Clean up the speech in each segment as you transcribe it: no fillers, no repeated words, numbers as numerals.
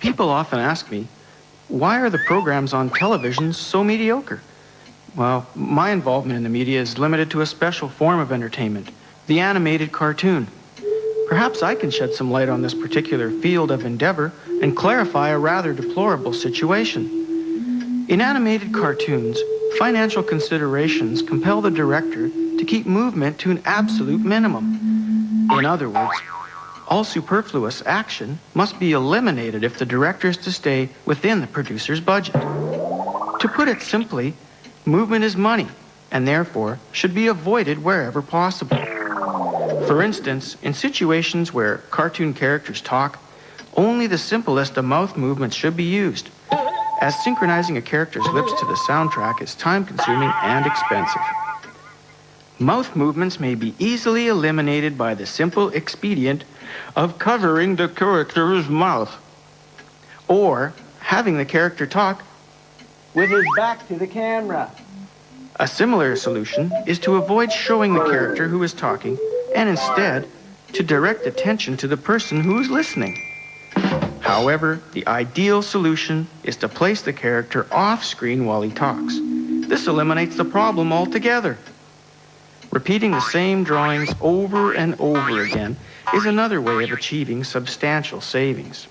People often ask me, why are the programs on television so mediocre? Well, my involvement in the media is limited to a special form of entertainment, the animated cartoon. Perhaps I can shed some light on this particular field of endeavor and clarify a rather deplorable situation. In animated cartoons, financial considerations compel the director to keep movement to an absolute minimum. In other words, all superfluous action must be eliminated if the director is to stay within the producer's budget. To put it simply, movement is money, and therefore should be avoided wherever possible. For instance, in situations where cartoon characters talk, only the simplest of mouth movements should be used, as synchronizing a character's lips to the soundtrack is time-consuming and expensive. Mouth movements may be easily eliminated by the simple expedient of covering the character's mouth, or having the character talk with his back to the camera. A similar solution is to avoid showing the character who is talking and instead to direct attention to the person who is listening. However, the ideal solution is to place the character off screen while he talks. This eliminates the problem altogether. Repeating the same drawings over and over again is another way of achieving substantial savings.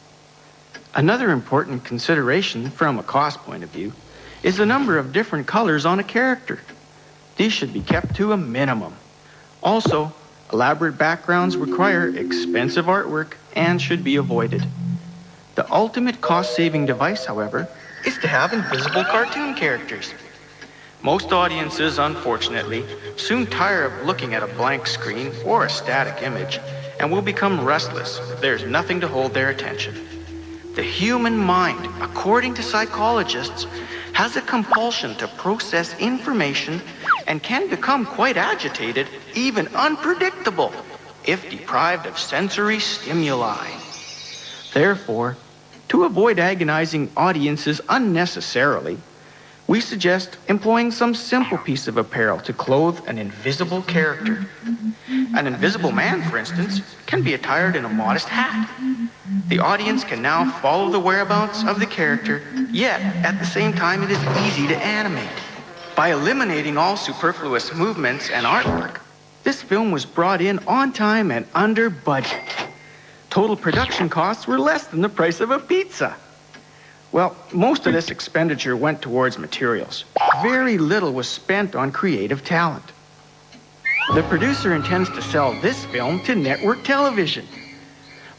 Another important consideration from a cost point of view is the number of different colors on a character. These should be kept to a minimum. Also, elaborate backgrounds require expensive artwork and should be avoided. The ultimate cost-saving device, however, is to have invisible cartoon characters. Most audiences, unfortunately, soon tire of looking at a blank screen or a static image and will become restless if there's nothing to hold their attention. The human mind, according to psychologists, has a compulsion to process information and can become quite agitated, even unpredictable, if deprived of sensory stimuli. Therefore, to avoid agonizing audiences unnecessarily, we suggest employing some simple piece of apparel to clothe an invisible character. An invisible man, for instance, can be attired in a modest hat. The audience can now follow the whereabouts of the character, yet at the same time it is easy to animate. By eliminating all superfluous movements and artwork, this film was brought in on time and under budget. Total production costs were less than the price of a pizza. Well, most of this expenditure went towards materials. Very little was spent on creative talent. The producer intends to sell this film to network television.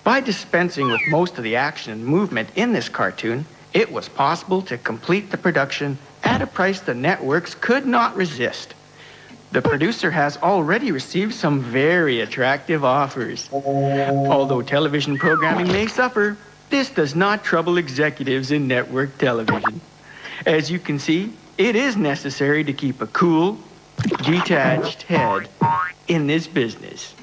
By dispensing with most of the action and movement in this cartoon, it was possible to complete the production at a price the networks could not resist. The producer has already received some very attractive offers. Although television programming may suffer, this does not trouble executives in network television. As you can see, it is necessary to keep a cool, detached head in this business.